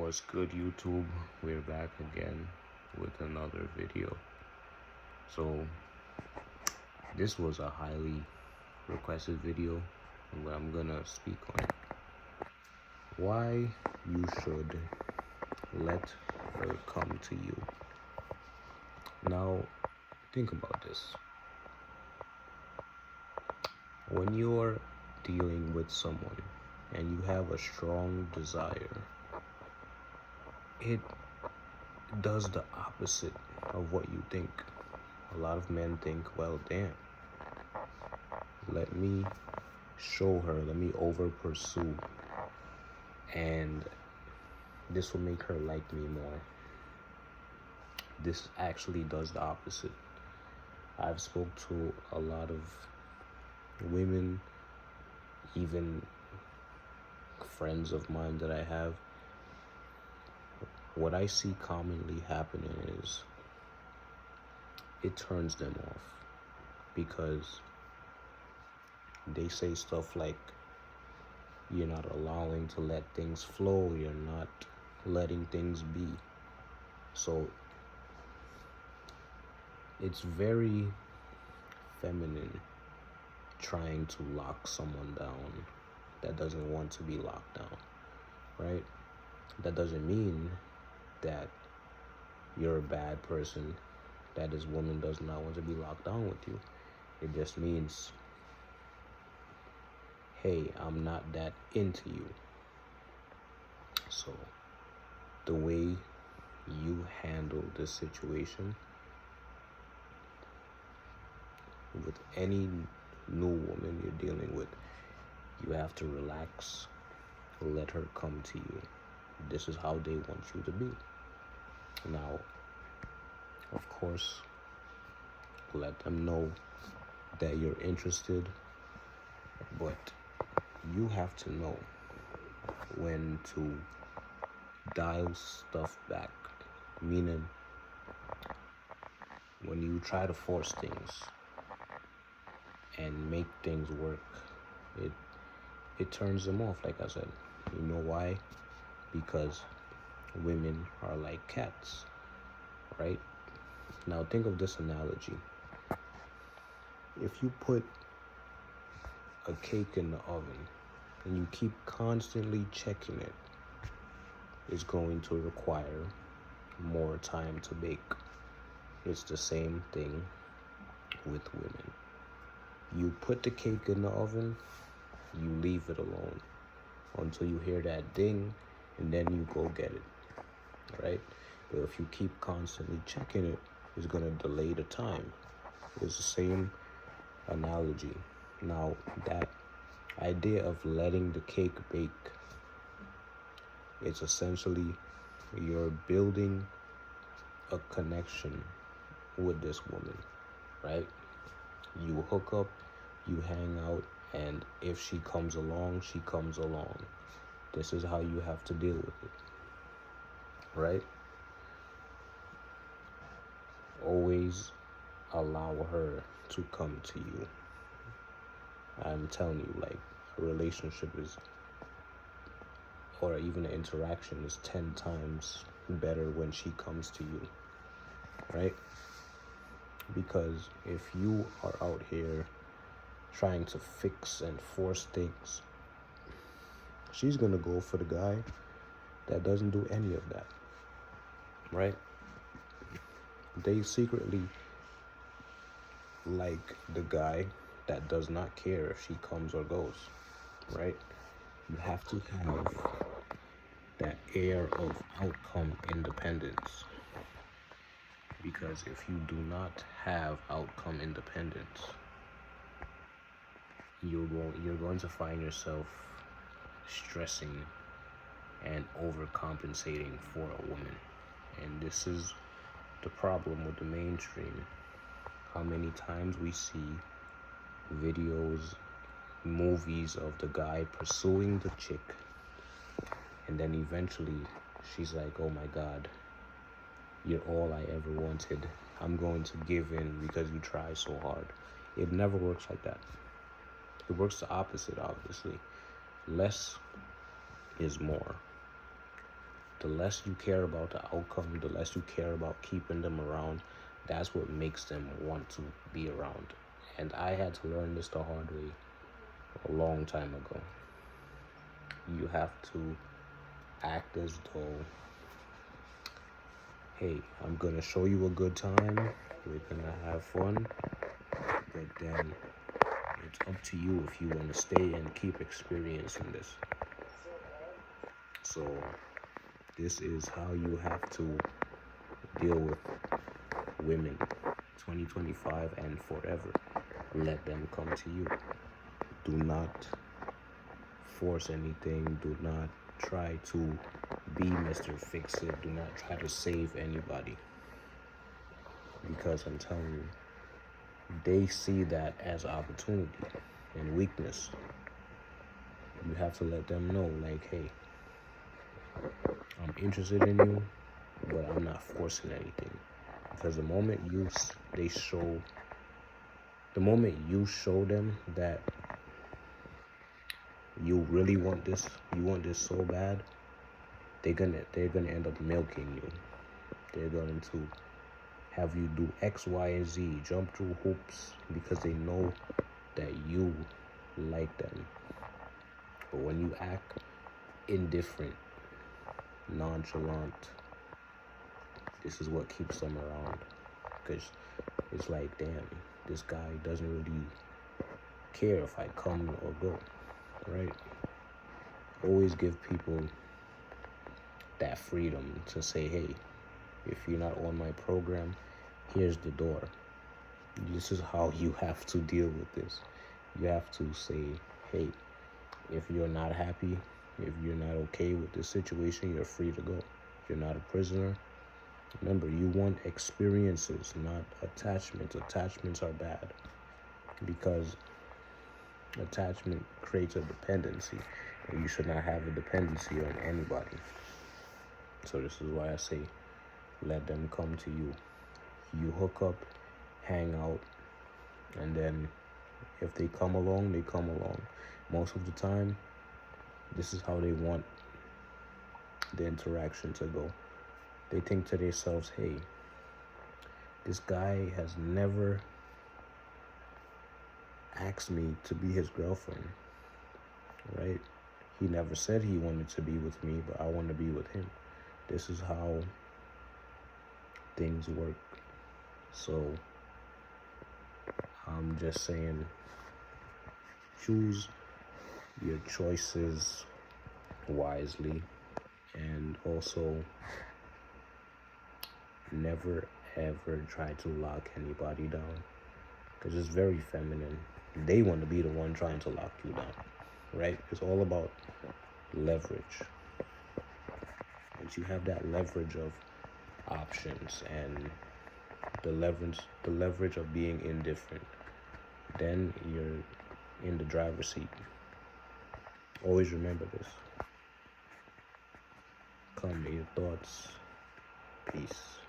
What's good, YouTube? We're back again with another video. So this was a highly requested video where I'm gonna speak on why you should let her come to you. Now think about this. When you're dealing with someone and you have a strong desire, it does the opposite of what you think. A lot of men think, well, damn, let me show her, let me over pursue, and this will make her like me more. This actually does the opposite. I've spoke to a lot of women, even friends of mine that I have. What I see commonly happening is it turns them off because they say stuff like, you're not allowing to let things flow, you're not letting things be. So it's very feminine trying to lock someone down that doesn't want to be locked down, right? That doesn't mean that you're a bad person, that this woman does not want to be locked down with you. It just means, hey, I'm not that into you. So the way you handle this situation with any new woman you're dealing with, you have to relax, let her come to you. This is how they want you to be. Now, of course, let them know that you're interested, but you have to know when to dial stuff back. Meaning, when you try to force things and make things work, it turns them off, like I said. You know why? Because women are like cats, right? Now think of this analogy. If you put a cake in the oven and you keep constantly checking it, it's going to require more time to bake. It's the same thing with women. You put the cake in the oven, you leave it alone until you hear that ding, and then you go get it, right? But if you keep constantly checking it, it's gonna delay the time. It's the same analogy. Now, that idea of letting the cake bake, it's essentially you're building a connection with this woman, right? You hook up, you hang out, and if she comes along, she comes along. This is how you have to deal with it, right? Always allow her to come to you. I'm telling you, like, a relationship is, or even an interaction is 10 times better when she comes to you, right? Because if you are out here trying to fix and force things, she's gonna go for the guy that doesn't do any of that, right? They secretly like the guy that does not care if she comes or goes, right? You have to have that air of outcome independence, because if you do not have outcome independence, you're going to find yourself stressing and overcompensating for a woman. And this is the problem with the mainstream. How many times we see videos, movies of the guy pursuing the chick, and then eventually she's like, oh my God, you're all I ever wanted. I'm going to give in because you try so hard. It never works like that. It works the opposite, obviously. Less is more. The less you care about the outcome, the less you care about keeping them around, that's what makes them want to be around. And I had to learn this the hard way a long time ago. You have to act as though, hey, I'm gonna show you a good time, we're gonna have fun, but then it's up to you if you want to stay and keep experiencing this. So this is how you have to deal with women 2025 and forever. Let them come to you. Do not force anything. Do not try to be Mr. Fix-It. Do not try to save anybody. Because I'm telling you, they see that as opportunity and weakness. You have to let them know, like, hey, I'm interested in you, but I'm not forcing anything. Because the moment you show them that you really want this, you want this so bad, they're gonna end up milking you. They're going to have you do X, Y, and Z, jump through hoops, because they know that you like them. But when you act indifferent, nonchalant, this is what keeps them around. Because it's like, damn, this guy doesn't really care if I come or go, right? Always give people that freedom to say, hey, if you're not on my program, here's the door. This is how you have to deal with this. You have to say, hey, if you're not happy, if you're not okay with this situation, you're free to go. You're not a prisoner. Remember, you want experiences, not attachments. Attachments are bad because attachment creates a dependency, and you should not have a dependency on anybody. So this is why I say, let them come to you. You hook up, hang out, and then if they come along, they come along. Most of the time, this is how they want the interaction to go. They think to themselves, hey, this guy has never asked me to be his girlfriend, right? He never said he wanted to be with me, but I want to be with him. This is how things work. So I'm just saying, choose your choices wisely, and also never ever try to lock anybody down, because it's very feminine. They want to be the one trying to lock you down, right? It's all about leverage. Once you have that leverage of options and the leverage of being indifferent, then you're in the driver's seat. Always remember this. Comment your thoughts. Peace.